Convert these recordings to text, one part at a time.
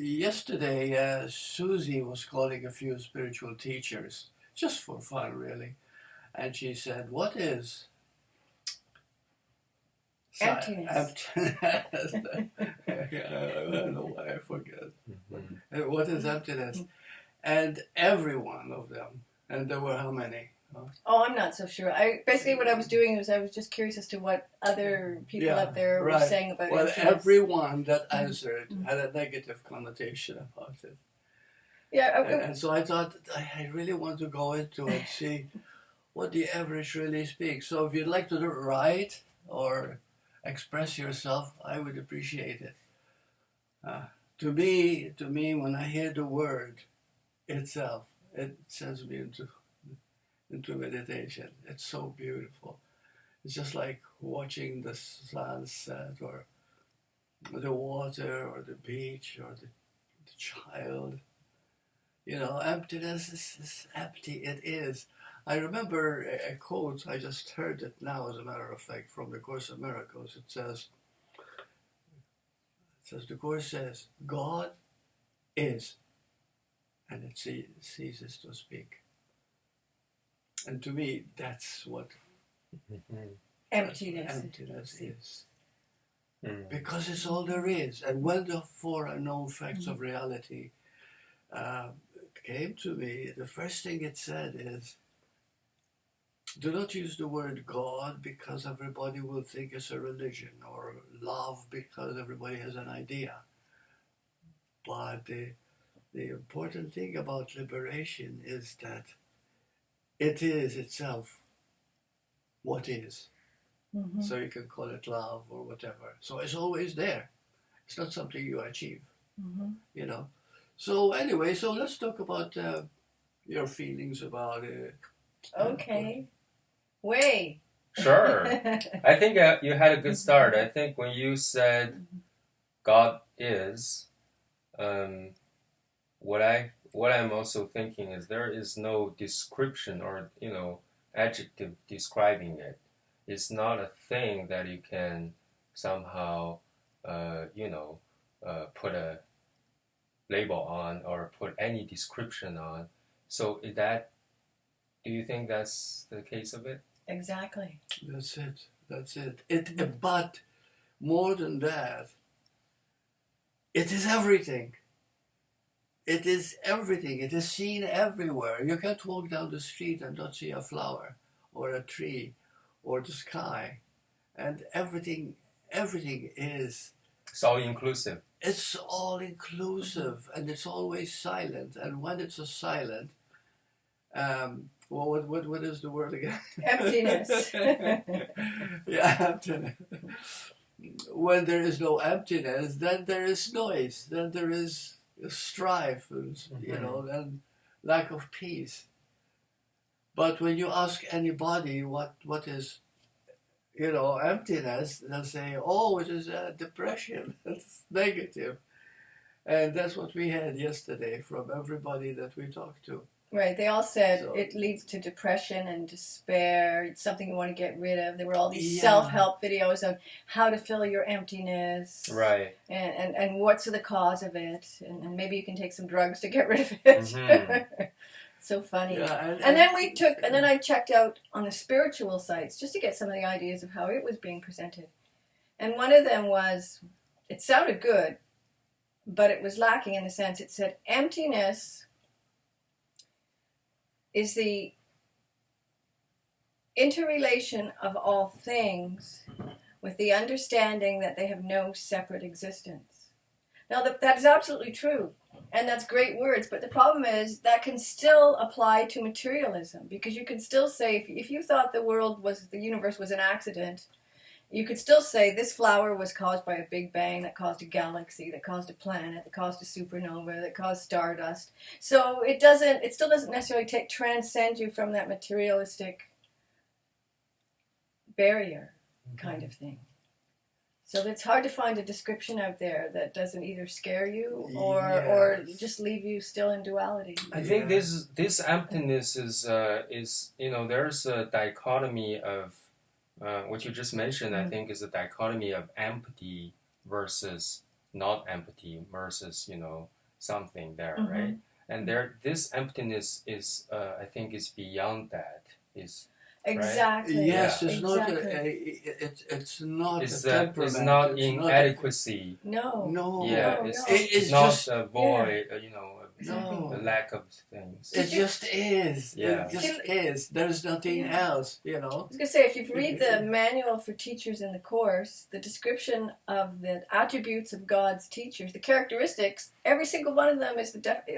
yesterday, Suzy was calling a few spiritual teachers, just for fun, really. And she said, what is emptiness? Emptiness. I don't know why I forget. What is emptiness? And every one of them, and there were how many? Oh, I'm not so sure. Basically what I was doing was I was just curious as to what other people out there were saying about it. Well, everyone that answered had a negative connotation about it. Yeah, and so I thought, I really want to go into it, see what the average really speaks. So if you'd like to write or express yourself, I would appreciate it. To me, when I hear the word itself, it sends me into meditation. It's so beautiful. It's just like watching the sunset or the water or the beach or the child. You know, emptiness is empty. It is. I remember a quote, I just heard it now, as a matter of fact, from the Course of Miracles. It says, the Course says, God is, and it ceases to speak. And to me, that's what emptiness is. Because it's all there is. And when the four unknown facts of reality came to me, the first thing it said is, do not use the word God because everybody will think it's a religion, or love because everybody has an idea. But the important thing about liberation is that it is itself what is. So you can call it love or whatever. So it's always there. It's not something you achieve, you know. So anyway, so let's talk about your feelings about it. Okay. Wei. Sure. I think you had a good start. I think when you said God is, what I'm also thinking is there is no description or, adjective describing it. It's not a thing that you can somehow, put a label on or put any description on. So do you think that's the case of it? Exactly. That's it. But more than that, it is everything. It is everything. It is seen everywhere. You can't walk down the street and not see a flower or a tree or the sky. And everything is... It's all inclusive. It's all inclusive, and it's always silent. And when it's a silent, what is the word again? Emptiness. Yeah, emptiness. When there is no emptiness, then there is noise. Then there is strife, and, and lack of peace. But when you ask anybody what is, emptiness, they'll say, oh, it is depression. It's negative. And that's what we had yesterday from everybody that we talked to. Right, they all said it leads to depression and despair. It's something you want to get rid of. There were all these self-help videos on how to fill your emptiness. Right. And what's the cause of it. And maybe you can take some drugs to get rid of it. So funny. Yeah, and then I checked out on the spiritual sites just to get some of the ideas of how it was being presented. And one of them was, it sounded good, but it was lacking in the sense it said emptiness is the interrelation of all things with the understanding that they have no separate existence. Now that is absolutely true, and that's great words, but the problem is that can still apply to materialism, because you can still say, if you thought the universe was an accident, you could still say this flower was caused by a big bang that caused a galaxy, that caused a planet, that caused a supernova, that caused stardust. So it still doesn't necessarily transcend you from that materialistic barrier kind of thing. So it's hard to find a description out there that doesn't either scare you or just leave you still in duality. I think this emptiness is there's a dichotomy of what you just mentioned. I think is a dichotomy of empty versus not empty versus, something there, Mhm. right? And this emptiness is, I think, is beyond that. Is Exactly. Yes, Yeah. it's Exactly. it's not it's a temperament. it's not it's not inadequacy. No. no. Yeah, No, it's, no. it's It's not just a void, Exactly. no. a lack of things. It just is. Yeah. It just is. There's nothing Yeah. else. I was going to say, if you read the Mhm. manual for teachers in the course, the description of the attributes of God's teachers, the characteristics, every single one of them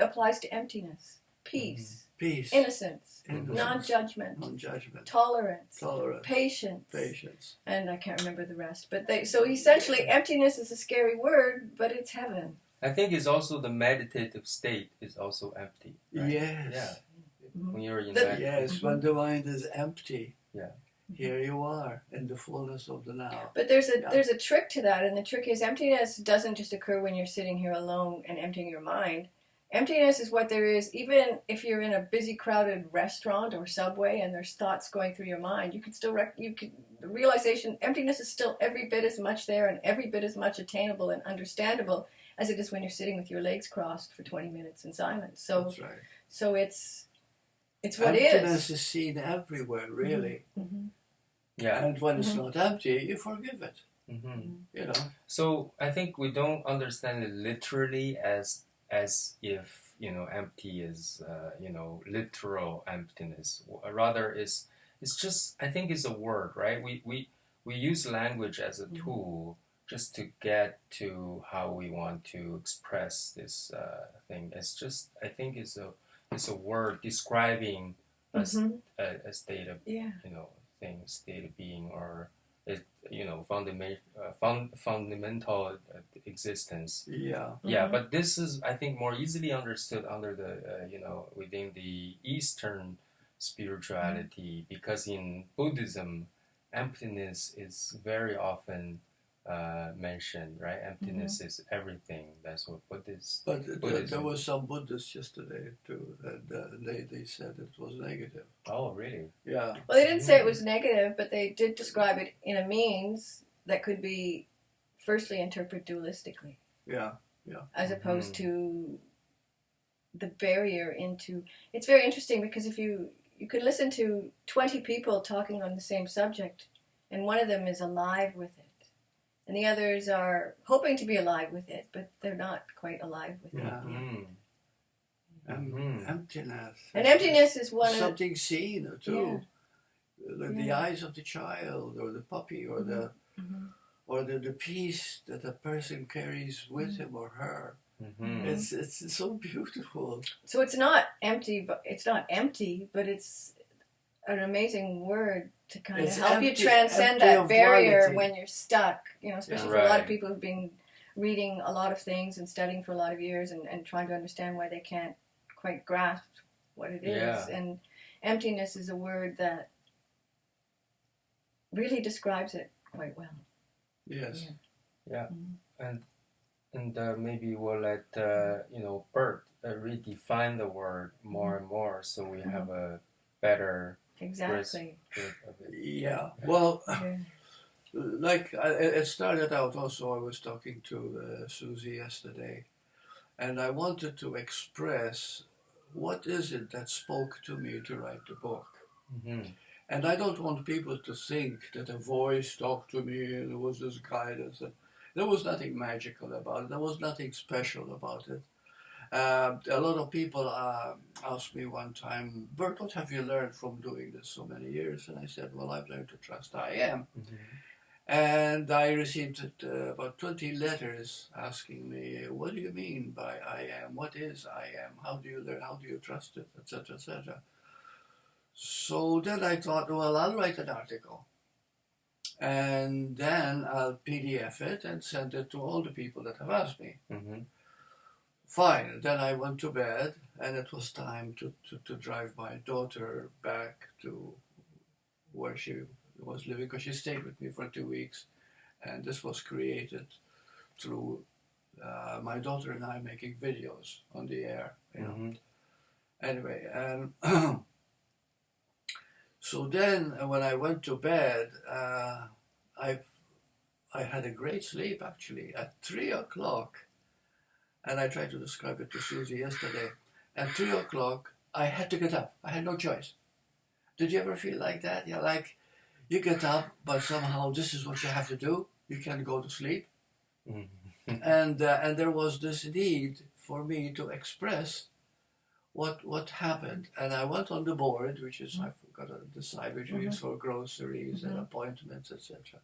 applies to emptiness, peace, Peace, innocence, Mhm. non-judgment, non-judgment, tolerance, tolerance, patience, patience. and I can't remember the rest. But so essentially, emptiness is a scary word, but it's heaven. I think it's also the meditative state is also empty. Right? Yes. Yeah. Mhm. When you're in The- that. Yes, when the mind is empty. Yeah. Here you are in the fullness of the now. But there's Yeah. a trick to that, and the trick is emptiness doesn't just occur when you're sitting here alone and emptying your mind. Emptiness is what there is, even if you're in a busy, crowded restaurant or subway, and there's thoughts going through your mind. You can still the realization emptiness is still every bit as much there and every bit as much attainable and understandable as it is when you're sitting with your legs crossed for 20 minutes in silence. So That's right. so it's what Emptiness is. is seen everywhere, really. Mm-hmm. Yeah. And when it's Mhm. not empty, you forgive it. Mm-hmm. You know. So I think we don't understand it literally as if empty is literal emptiness. Rather, it's just, I think it's a word, right? We use language as a tool just to get to how we want to express this thing. It's just, I think it's a word describing a state of Yeah. thing, state of being, or fundamental existence. Yeah. Yeah, but this is, I think, more easily understood under the within the Eastern spirituality, because in Buddhism, emptiness is very often mentioned, right? Emptiness is everything. That's what Buddhists. But there Buddhism. was some Buddhists yesterday too, and they said it was negative. Oh, really? Yeah. Well, they didn't say it was negative, but they did describe it in a means that could be firstly interpreted dualistically, Yeah. as opposed to the barrier into. It's very interesting because if you could listen to 20 people talking on the same subject, and one of them is alive with it, and the others are hoping to be alive with it, but they're not quite alive with Yeah. it. Mm. Emptiness. And emptiness is one of something seen too. The eyes of the child, or the puppy, or the peace that a person carries with him or her. Mm-hmm. It's so beautiful. So it's not empty, but it's an amazing word to kind of It's help you empty- transcend empty that of barrier duality. when you're stuck. Especially for a lot of people who've been reading a lot of things and studying for a lot of years and trying to understand why they can't quite grasp what it is. Yeah. And emptiness is a word that really describes it quite well. Yes. Yeah, and maybe we'll let Burt redefine the word more and more, so we have a better Exactly. grip of it. Yeah. Well, Yeah. it started out also, I was talking to Suzy yesterday, and I wanted to express what is it that spoke to me to write the book. Mm-hmm. And I don't want people to think that a voice talked to me and there was this guidance. There was nothing magical about it. There was nothing special about it. A lot of people asked me one time, Burt, what have you learned from doing this so many years? And I said, well, I've learned to trust I am. Mm-hmm. And I received about 20 letters asking me, what do you mean by I am? What is I am? How do you learn? How do you trust it? Etc., etc. So then I thought, well, I'll write an article. And then I'll PDF it and send it to all the people that have asked me. Mm-hmm. Fine. Then I went to bed, and it was time to drive my daughter back to where she was living, because she stayed with me for 2 weeks. And this was created through my daughter and I making videos on the air. Mm-hmm. Anyway, so then when I went to bed, I had a great sleep actually at 3 o'clock, and I tried to describe it to Suzy yesterday. At 3 o'clock, I had to get up. I had no choice. Did you ever feel like that? Yeah, like you get up, but somehow this is what you have to do. You can't go to sleep. Mm-hmm. And there was this need for me to express what happened. And I went on the board, which is, I forgot to decide, which is for groceries and appointments, etc.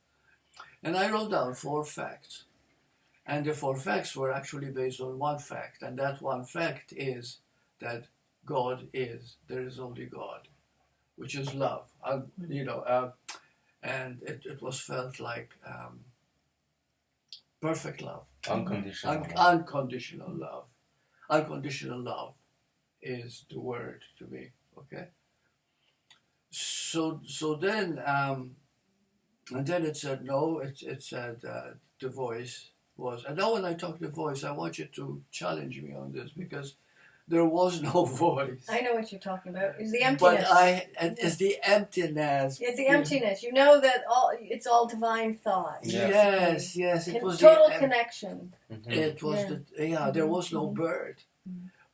And I wrote down 4 facts. And the 4 facts were actually based on 1 fact. And that 1 fact is that God is, there is only God, which is love. And it was felt like perfect love. Unconditional. Unconditional love. Unconditional love is the word to me. Okay. So then and then it said no. It said the voice was. And now when I talk the voice, I want you to challenge me on this because there was no voice. I know what you're talking about. It's the emptiness. It's the emptiness. It's the emptiness. You know that it's all divine thought. Yes. It was total connection. Mm-hmm. It was there was no bird,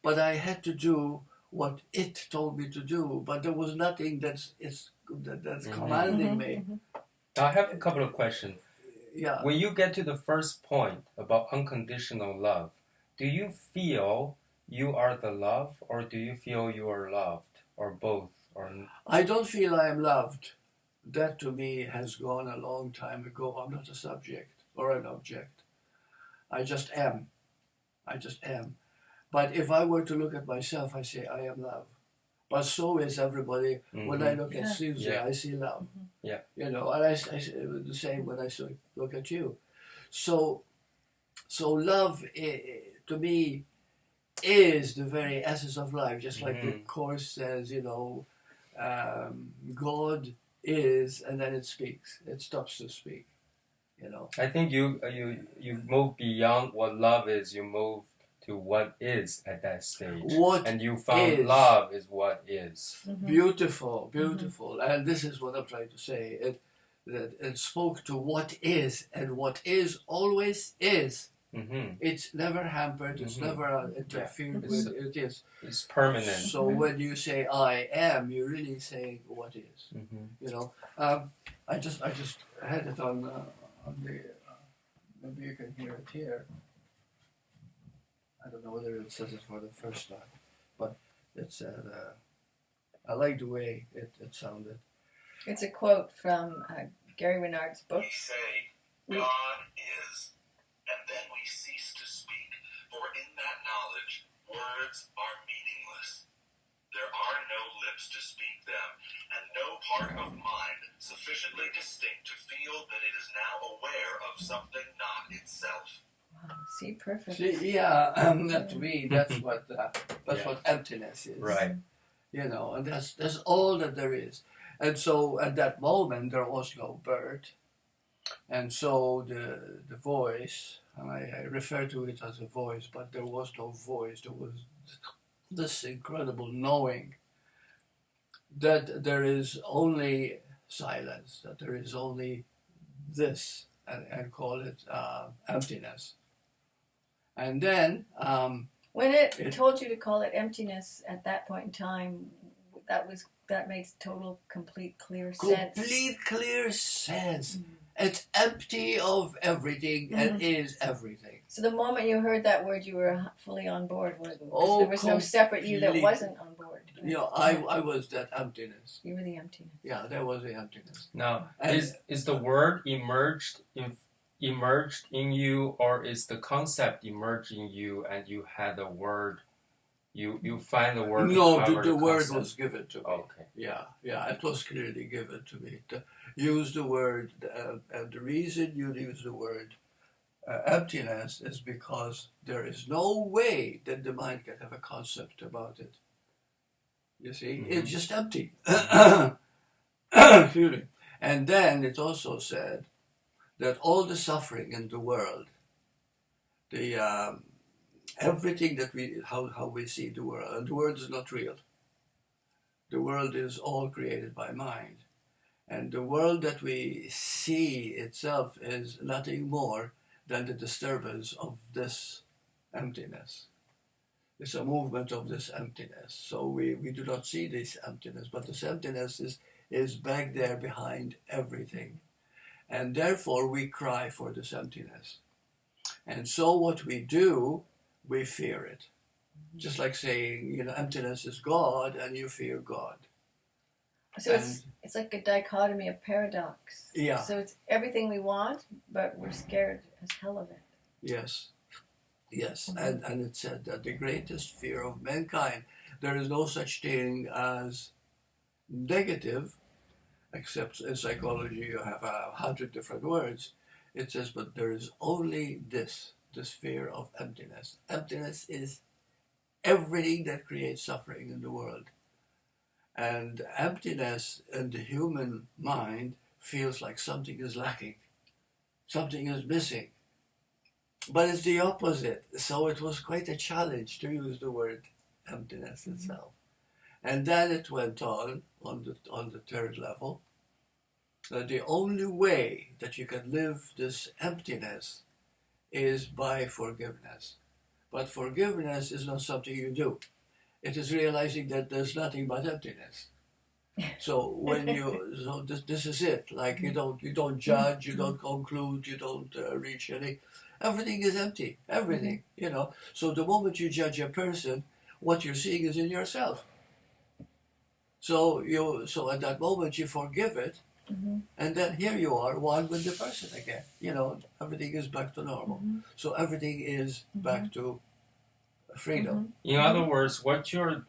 but I had to do what it told me to do. But there was nothing that's commanding me. I have a couple of questions. Yeah. When you get to the first point about unconditional love, do you feel you are the love, or do you feel you are loved, or both? Or I don't feel I am loved. That to me has gone a long time ago. I'm not a subject or an object. I just am. But if I were to look at myself, I say I am love. But so is everybody. When I look at Suzy, I see love. Yeah. And I see the same when I look at you. So love, to me, is the very essence of life. Just like the Course says, God is, and then it speaks. It stops to speak. I think you move beyond what love is. You move to what is at that stage. And you found love is what is. Beautiful. And this is what I'm trying to say. It spoke to what is, and what is always is. It's never hampered. It's never interfered with. It is. It's permanent. So when you say I am, you're really saying what is. I just had it on the. Maybe you can hear it here. I don't know whether it says it for the first time, but it said. I like the way it sounded. It's a quote from Gary Renard's book. We say, God is, and then we cease to speak, for in that knowledge, words are meaningless. There are no lips to speak them, and no part of mind sufficiently distinct to feel that it is now aware of something not itself. Wow, see, perfect. See, yeah, to me, that's what emptiness is. Right. And that's all that there is. And so at that moment there was no Burt, and so the voice, and I refer to it as a voice, but there was no voice. There was this incredible knowing that there is only silence, that there is only this, and call it emptiness. And then when it told you to call it emptiness at that point in time, that makes total, complete, clear sense. Complete, clear sense. It's empty of everything and is everything. So the moment you heard that word, you were fully on board, wasn't it? Because there was no separate you that wasn't on board. I was that emptiness. You were the emptiness. Yeah, there was the emptiness. Now, is the word emerged in you, or is the concept emerged in you, and you had the word? You find the word. No, the word was given to me. Okay. Yeah, it was clearly given to me. To use the word, and the reason you use the word emptiness is because there is no way that the mind can have a concept about it. You see, it's just empty. Excuse me. And then it also said that all the suffering in the world, everything that how we see the world, and the world is not real. The world is all created by mind. And the world that we see itself is nothing more than the disturbance of this emptiness. It's a movement of this emptiness. So we do not see this emptiness, but this emptiness is back there behind everything. And therefore we cry for this emptiness. And so what we do, we fear it. Just like saying, emptiness is God and you fear God. So it's like a dichotomy of paradox. Yeah. So it's everything we want, but we're scared as hell of it. Yes. Yes. And it said that the greatest fear of mankind, there is no such thing as negative, except in psychology you have 100 different words. It says, but there is only this fear of emptiness. Emptiness is everything that creates suffering in the world. And emptiness in the human mind feels like something is lacking, something is missing. But it's the opposite. So it was quite a challenge to use the word emptiness itself. And then it went on the third level, that the only way that you can live this emptiness is by forgiveness. But forgiveness is not something you do. It is realizing that there's nothing but emptiness. So when this is it. Like you don't judge, you don't conclude, you don't reach any. Everything is empty. Everything, So the moment you judge a person, what you're seeing is in yourself. So at that moment you forgive it, and then here you are, one with the person again. Everything is back to normal. So everything is back to freedom. In other words, what you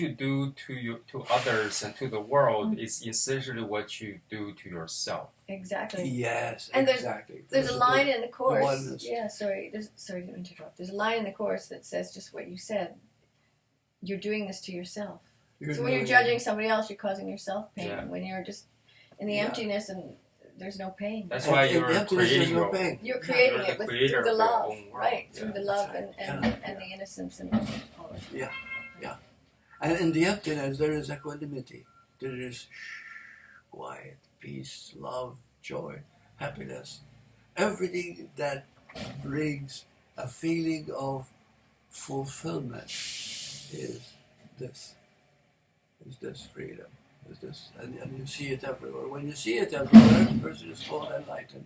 do to others and to the world is essentially what you do to yourself. Exactly. Yes, and exactly. There's a line in the Course. Sorry to interrupt. There's a line in the Course that says just what you said. You're doing this to yourself. So when you're judging somebody else, you're causing yourself pain. Yeah. When you're just in the emptiness and there's no pain. That's why you're creating no pain. You're creating it through the love, right? Yeah. Through the love and the innocence and all of that. Yeah. And in the emptiness, there is equanimity. There is quiet, peace, love, joy, happiness. Everything that brings a feeling of fulfillment is this freedom. And you see it everywhere. When you see it everywhere, the person is called enlightened,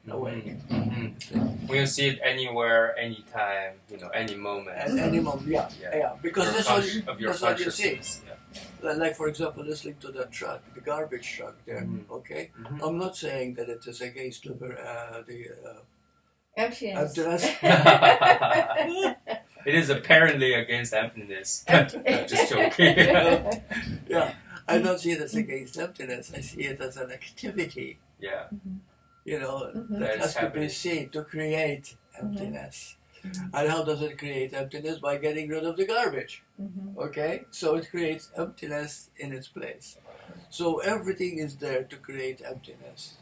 awake. When you see it anywhere, anytime, any moment. At any moment, yeah. Because that's what you see. Yeah. Like, for example, listening to the truck, the garbage truck there, okay? I'm not saying that it is against the emptiness. It is apparently against emptiness. Just joking. Yeah, I don't see it as against emptiness. I see it as an activity. Yeah. That has to be seen to create emptiness. And how does it create emptiness? By getting rid of the garbage. Okay? So it creates emptiness in its place. So everything is there to create emptiness.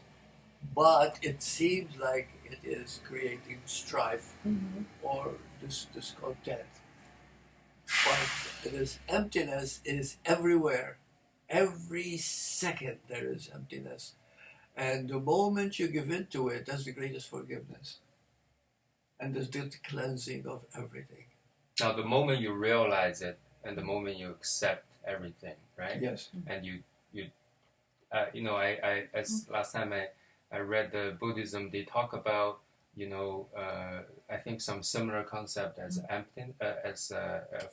But it seems like it is creating strife or discontent. But emptiness is everywhere. Every second there is emptiness. And the moment you give in to it, that's the greatest forgiveness. And there's the cleansing of everything. Now, the moment you realize it, and the moment you accept everything, right? Yes. And as last time I read the Buddhism, they talk about, I think some similar concept as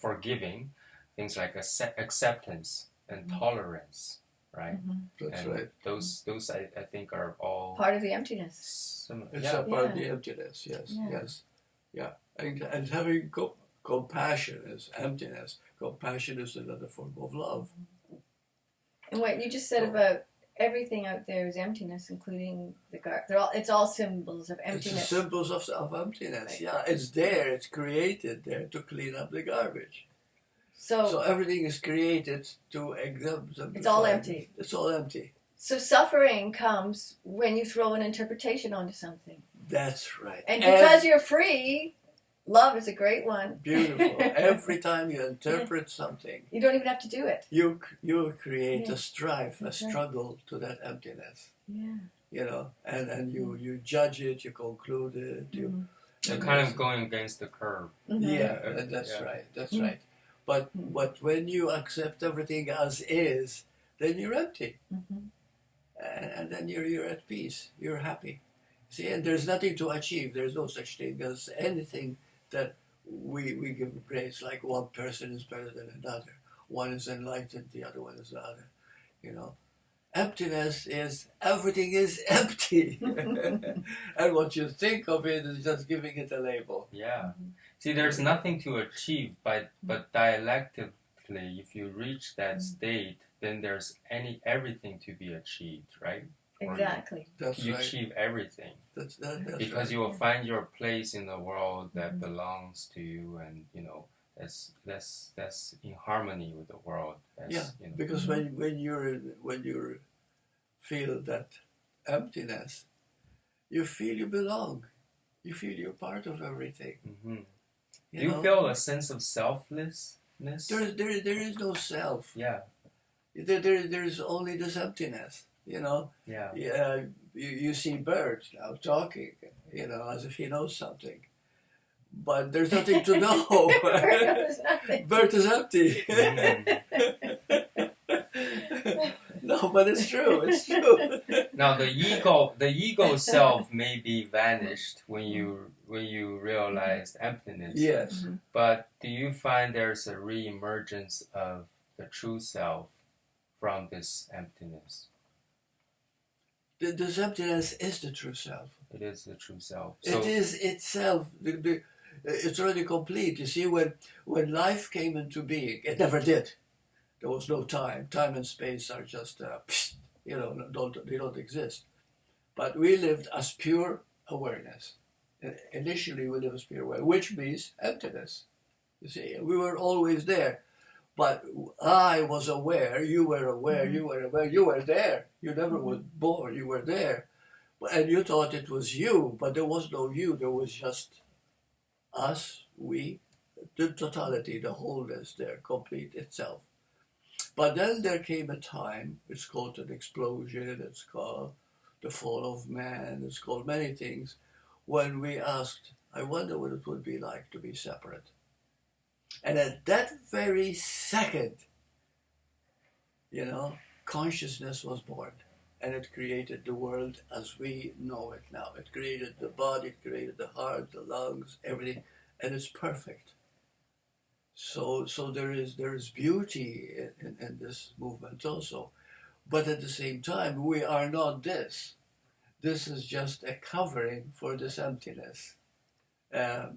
forgiving, things like acceptance and tolerance, right? That's and right. Those I think are all part of the emptiness. Similar. It's a part of the emptiness, yes. And having compassion is emptiness. Compassion is another form of love. And what you just said about everything out there is emptiness, including the it's all symbols of emptiness. It's symbols of emptiness, right. Yeah. It's there, it's created there to clean up the garbage. So everything is created to exemplify. It's all empty. It's all empty. So suffering comes when you throw an interpretation onto something. That's right. And because you're free, Love is a great one. Beautiful. Every time you interpret something, You don't even have to do it. you create Yeah. a strife, a That's right. struggle to that emptiness. Yeah. You know, and you judge it, you conclude it, You're and kind there's- of going against the curve. Yeah, Mhm. that's Yeah. right. That's Mm. right. But when you accept everything as is, then you're empty, Mhm. and then you're at peace. You're happy. See, and there's nothing to achieve. There's no such thing as anything that we give praise. Like one person is better than another. One is enlightened, the other one is the other. You know, emptiness is everything is empty, and what you think of it is just giving it a label. Yeah. See, there's nothing to achieve, but dialectically, if you reach that state, then there's everything to be achieved, right? Exactly. That's You right. achieve everything That's because right. you will find your place in the world that belongs to you, and that's in harmony with the world. That's, Yeah, because when you feel that emptiness, you feel you belong. You feel you're part of everything. Mhm. You Do you know? feel a sense of selflessness? There is no self. Yeah, There's only this emptiness. You know. yeah. You see Burt now talking. You know, as if he knows something, but there's nothing to know. There's nothing. Burt is empty. Mm. No, but it's true. It's true. Now the ego self may be vanished when you realize emptiness. Yes. But do you find there's a re-emergence of the true self from this emptiness? This emptiness is the true self. It is the true self. It is itself. It's already complete. You see, when life came into being, it never did. There was no time. Time and space are just, they don't exist. But we lived as pure awareness. Initially, we lived as pure awareness, which means emptiness. You see, we were always there. But I was aware, you were aware, you were aware, you were there. You never were born, you were there. And you thought it was you, but there was no you, there was just us, we, the totality, the wholeness there, complete itself. But then there came a time, it's called an explosion, it's called the fall of man, it's called many things, when we asked, I wonder what it would be like to be separate. And at that very second, consciousness was born. And it created the world as we know it now. It created the body, it created the heart, the lungs, everything. And it's perfect. So there is beauty in this movement also. But at the same time, we are not this. This is just a covering for this emptiness. I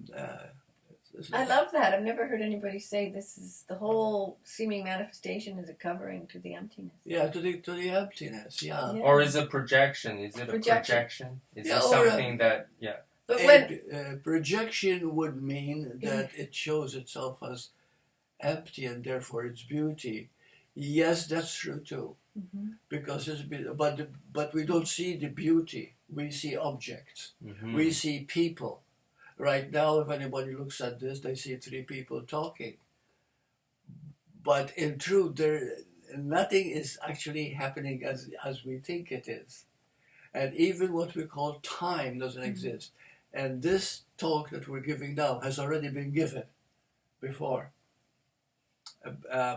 love that. I've never heard anybody say this is the whole seeming manifestation is a covering to the emptiness. Yeah, to the emptiness, yeah. Yeah. Or is it projection? Is it Projection. a projection? Is Yeah, it or, something that, yeah. But when Projection would mean that it shows itself as empty and therefore it's beauty. Yes, that's true too. Because but we don't see the beauty. We see objects. Mhm. We see people. Right now, if anybody looks at this, they see three people talking. But in truth, nothing is actually happening as we think it is. And even what we call time doesn't exist. And this talk that we're giving now has already been given before.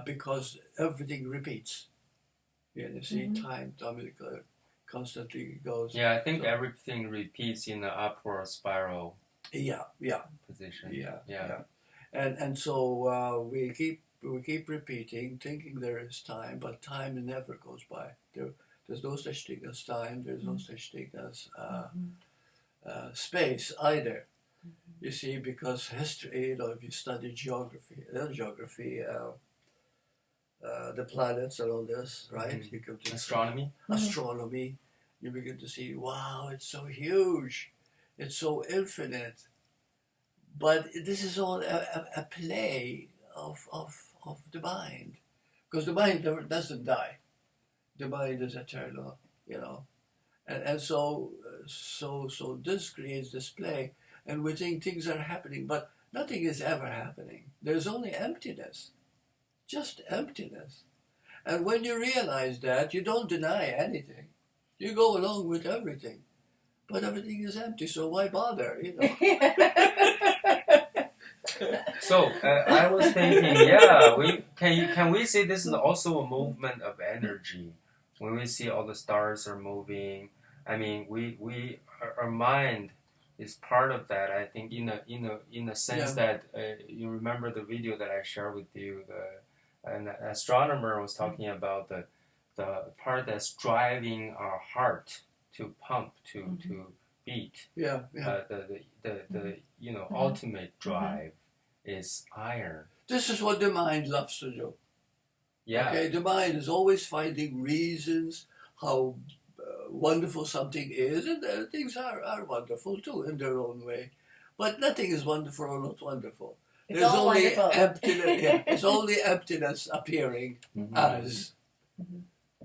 Because everything repeats. You see, time constantly goes. Yeah, I think everything repeats in an upward spiral Yeah. position. Yeah. And so we keep repeating, thinking there is time, but time never goes by. There's no such thing as time. There's no such thing as space either. You see, because history, if you study geography, the planets and all this, right? You come to astronomy. You begin to see, wow, it's so huge, it's so infinite. But this is all a play of the mind, because the mind never doesn't die. The mind is eternal, and so this creates this play, and we think things are happening, but Nothing is ever happening. There's only emptiness. Just emptiness. And when you realize that, you don't deny anything. You go along with everything. But everything is empty, so why bother, you know? So I was thinking, yeah, can we say this is also a movement of energy? When we see all the stars are moving, I mean, our mind is part of that. I think in a sense that you remember the video that I shared with you. An astronomer was talking about the part that's driving our heart to pump to beat. Yeah. The ultimate drive is iron. This is what the mind loves to do. Yeah. Okay, the mind is always finding reasons how wonderful something is, and things are wonderful too in their own way. But nothing is wonderful or not wonderful. It's There's all only wonderful. emptiness. Yeah, it's only emptiness appearing as.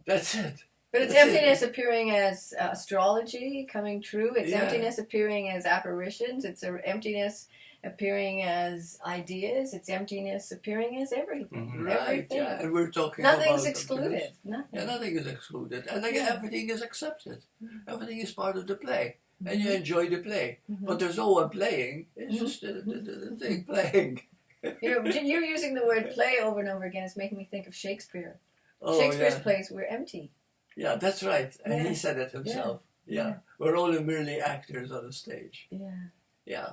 That's it. But it's That's emptiness it. appearing as astrology coming true. It's Yeah. emptiness appearing as apparitions. It's emptiness appearing as ideas. It's emptiness appearing as everything. Right, Everything. yeah, and we're talking Nothing's about excluded. emptiness. Nothing. Yeah, nothing is excluded. And again, Yeah. everything is accepted. Everything is part of the play. And Mm-hmm. you enjoy the play. But there's no one playing. It's just the thing playing. You're using the word play over and over again. It's making me think of Shakespeare. Oh, Shakespeare's yeah. plays were empty. Yeah, that's right. And Yeah. he said it himself. Yeah. Yeah. We're only merely actors on a stage. Yeah. Yeah.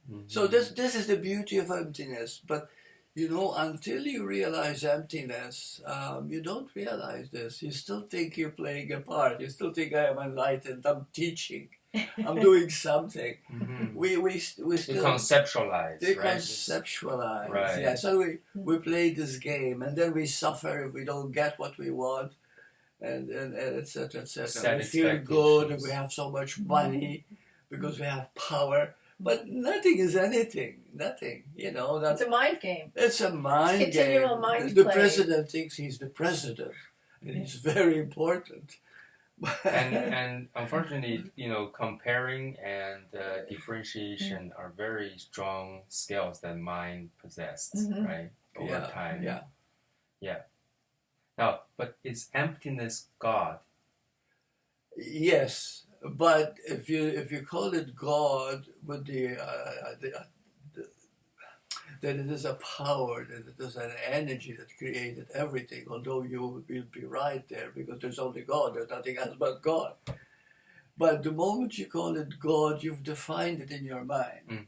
Mhm. So this is the beauty of emptiness. But, you know, until you realize emptiness, you don't realize this. You still think you're playing a part. You still think I am enlightened. I'm teaching. I'm doing something. Mhm. We They still conceptualize, they right? conceptualize. Right. Yeah. So we play this game, and then we suffer if we don't get what we want, and et cetera, et cetera. We feel good, and we have so much money because we have power. But nothing is anything. Nothing. You know. It's a mind game. It's a mind It's continual game. mind The play. president thinks he's the president, and he's very important. and unfortunately, comparing and differentiation are very strong skills that mind possessed, right? Over time. Yeah. Now, but is emptiness God? Yes, but if you call it God, with that it is a power, that it is an energy that created everything, although you will be right there, because there's only God, there's nothing else but God. But the moment you call it God, you've defined it in your mind,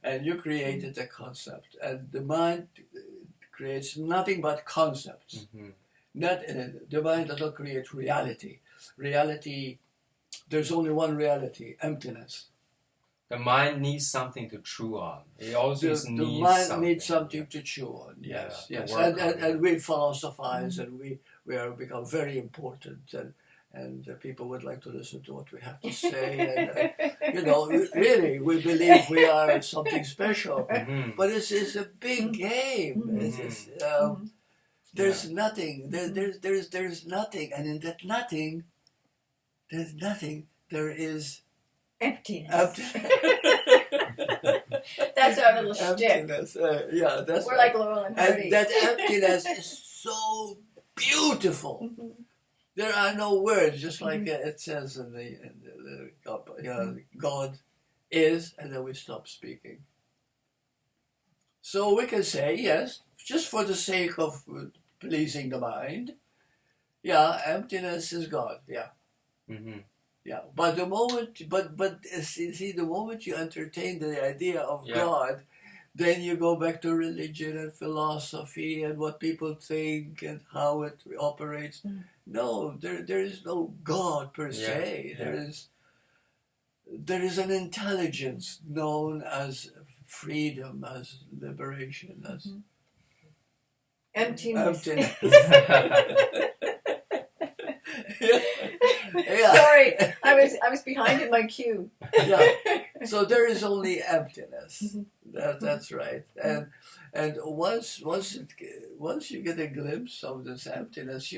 and you created a concept, and the mind creates nothing but concepts. The mind does not create reality. Reality, there's only one reality, emptiness. The mind needs something to chew on. It always The needs mind something. needs something to chew on. Yes, Yeah, yes, to work on and we philosophize, and we are become very important, and people would like to listen to what we have to say, and really we believe we are something special, but it's a big game. There's nothing. There's nothing, and in that nothing, there's nothing. There is Emptiness. That's our little shtick. emptiness. Yeah, that's We're right. like Laurel and Hardy. And that emptiness is so beautiful. There are no words, just like it says in the God is, and then we stop speaking. So we can say, yes, just for the sake of pleasing the mind, yeah, emptiness is God, yeah. Yeah, but the moment, see, the moment you entertain the idea of God, then you go back to religion and philosophy and what people think and how it operates. No, there is no God per se. There is an intelligence known as freedom, as liberation, as Emptiness. Yeah. Sorry, I was behind in my cue. Yeah. So there is only emptiness. That's right. And once you get a glimpse of this emptiness,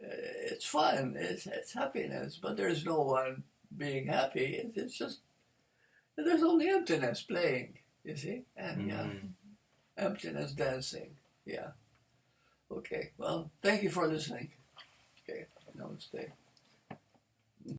it's fun. It's happiness. But there's no one being happy. It's just And there's only emptiness playing, you see? And yeah, Mm. emptiness dancing. Yeah. Okay, well, thank you for listening. Okay, namaste.